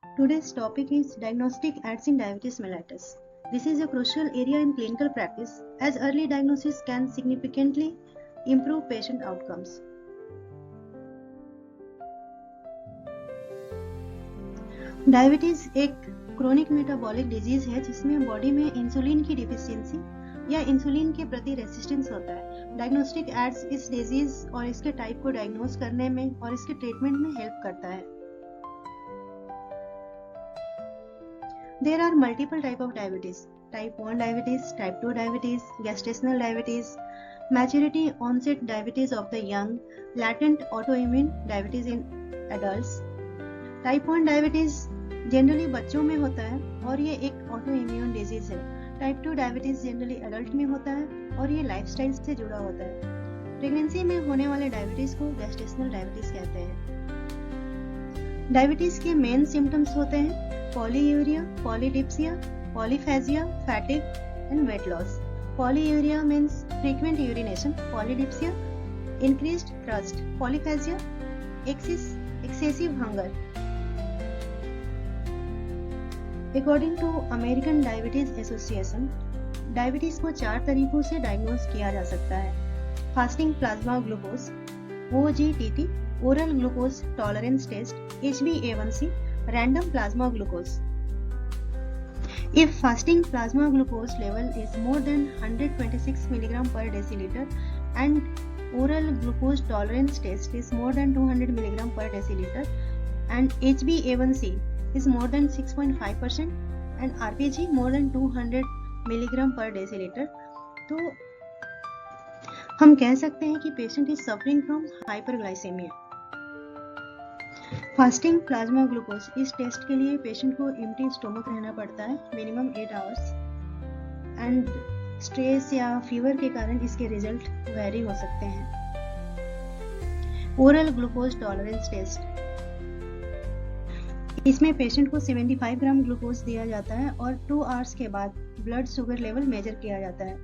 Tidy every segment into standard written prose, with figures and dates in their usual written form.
Today's topic is diagnostic aids in diabetes mellitus. This is a crucial area in clinical practice as early diagnosis can significantly improve patient outcomes. Diabetes एक chronic metabolic disease है जिसमें body में insulin की deficiency या insulin के प्रति resistance होता है। डायग्नोस्टिक एड्स इस डिजीज और इसके टाइप को डायग्नोज करने में और इसके ट्रीटमेंट में हेल्प करता है। There are multiple types of diabetes: type 1 diabetes, type 2 diabetes, gestational diabetes, maturity onset diabetes of the young, latent autoimmune diabetes in adults. Type 1 diabetes generally बच्चों में होता है और ये एक ऑटो इम्यून डिजीज है। टाइप 2 डायबिटीज जनरली अडल्ट में होता है और ये लाइफस्टाइल से जुड़ा होता है। प्रेगनेंसी में होने वाले डायबिटीज को गेस्टेशनल डायबिटीज कहते हैं। डायबिटीज के मेन सिम्टम्स होते हैं polyuria, polydipsia, polyphagia, fatigue and weight loss. Polyuria means frequent urination, polydipsia increased thirst, polyphagia excessive hunger. According to American Diabetes Association, diabetes को 4 तरीकों से डायग्नोज किया जा सकता है। Fasting plasma glucose OGTT, oral glucose tolerance test HbA1c, random plasma glucose. If fasting plasma glucose level is more than 126 mg per deciliter and oral glucose tolerance test is more than 200 mg per deciliter and HbA1c is more than 6.5% and RPG more than 200 mg per deciliter, तो हम कह सकते हैं कि patient is suffering from hyperglycaemia. Fasting plasma glucose, इस test के लिए patient को एम्प्टी स्टोमक रहना पड़ता है मिनिमम 8 आवर्स एंड स्ट्रेस या फीवर के कारण इसके रिजल्ट वेरी हो सकते हैं। ओरल ग्लूकोज टॉलरेंस टेस्ट, इसमें पेशेंट को 75 ग्राम ग्लूकोज दिया जाता है और 2 आवर्स के बाद ब्लड शुगर लेवल मेजर किया जाता है।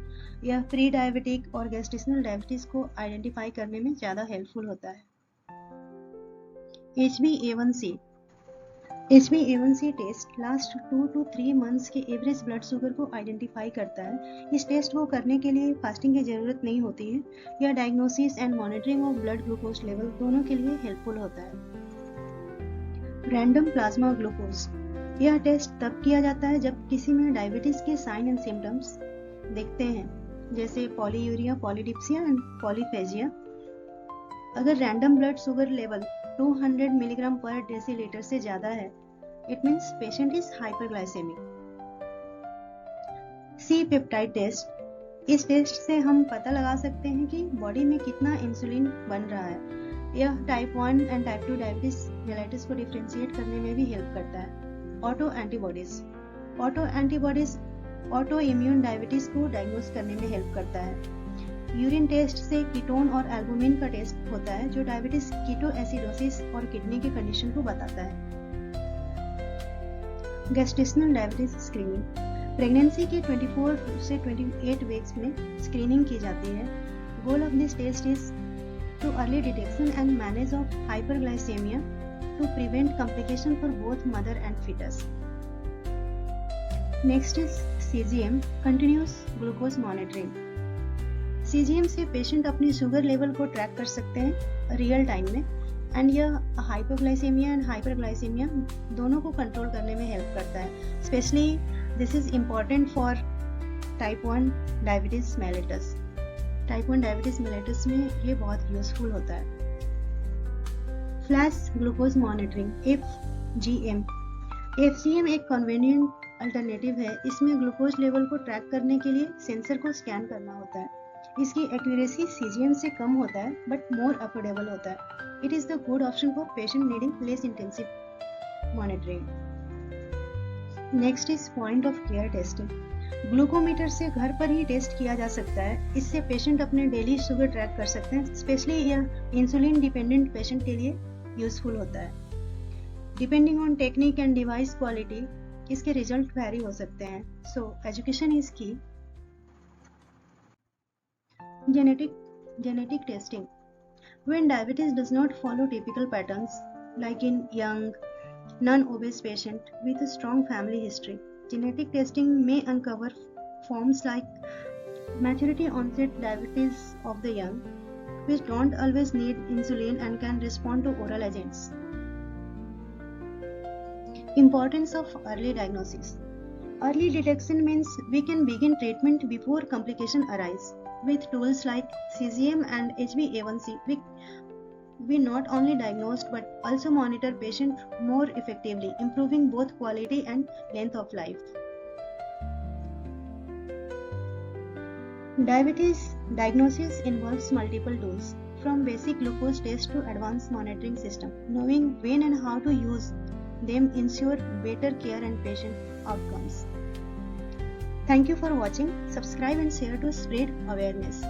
यह प्री डायबिटिक और गेस्टेशनल डायबिटीज को आइडेंटिफाई करने में ज़्यादा हेल्पफुल होता है। HbA1c test last 2 to 3 months के एवरेज ब्लड शुगर को आइडेंटिफाई करता है। इस टेस्ट को करने के लिए फास्टिंग की जरूरत नहीं होती है। यह diagnosis and monitoring of blood glucose level दोनों के लिए हेल्पफुल होता है। रैंडम प्लाज्मा ग्लूकोज, यह टेस्ट तब किया जाता है जब किसी में डायबिटीज के साइन एंड सिम्टम्स दिखते हैं जैसे पॉलीयूरिया, पॉलीडिप्सिया एंड पॉलीफेजिया। अगर random blood sugar level 200 milligram per decilitre से ज्यादा है, it means patient is hyperglycemic. C peptide test, इस टेस्ट से हम पता लगा सकते हैं कि बॉडी में कितना इंसुलिन बन रहा है। यह type 1 and type 2 diabetes mellitus को डिफरेंशिएट करने में भी हेल्प करता है। Auto antibodies auto immune diabetes को डायग्नोज करने में हेल्प करता है। यूरिन टेस्ट से कीटोन और एल्बुमिन का टेस्ट होता है जो डायबिटीज, कीटो एसिडोसिस और किडनी की कंडीशन को बताता है। गेस्टेशनल डायबिटीज स्क्रीनिंग, प्रेगनेंसी के 24 से 28 वीक्स में स्क्रीनिंग की जाती है। Goal of this test is to early detection and manage of hyperglycemia to prevent complication for both mother and foetus. Next is CGM, continuous glucose monitoring. CGM से patient अपनी sugar level को track कर सकते हैं real time में and यह hypoglycemia and hyperglycemia दोनों को कंट्रोल करने में हेल्प करता है। Specially this is important for type 1 diabetes mellitus. Type 1 diabetes mellitus में ये बहुत यूजफुल होता है। फ्लैश ग्लूकोज मॉनिटरिंग FGM एक कन्वीनियंट अल्टरनेटिव है। इसमें ग्लूकोज लेवल को ट्रैक करने के लिए सेंसर को स्कैन करना होता है। इसकी एक्यूरेसी CGM से कम होता है बट मोर अफोर्डेबल होता है। It is the good option for patient needing less intensive monitoring. Next is point of care testing. Glucometer से घर पर ही टेस्ट किया जा सकता है। इससे पेशेंट अपने डेली शुगर ट्रैक कर सकते हैं। स्पेशली यह इंसुलिन डिपेंडेंट पेशेंट के लिए यूजफुल होता है। Depending on technique and device quality इसके रिजल्ट वेरी हो सकते हैं। सो एजुकेशन इज की। Genetic testing. When diabetes does not follow typical patterns, like in young, non-obese patient with a strong family history. Genetic testing may uncover forms like maturity onset diabetes of the young, which don't always need insulin and can respond to oral agents. Importance of early diagnosis. Early detection means we can begin treatment before complications arise. With tools like CGM and HbA1c, we not only diagnose but also monitor patient more effectively, improving both quality and length of life. Diabetes diagnosis involves multiple tools, from basic glucose test to advanced monitoring system. Knowing when and how to use them ensure better care and patient outcomes. Thank you for watching. Subscribe and share to spread awareness.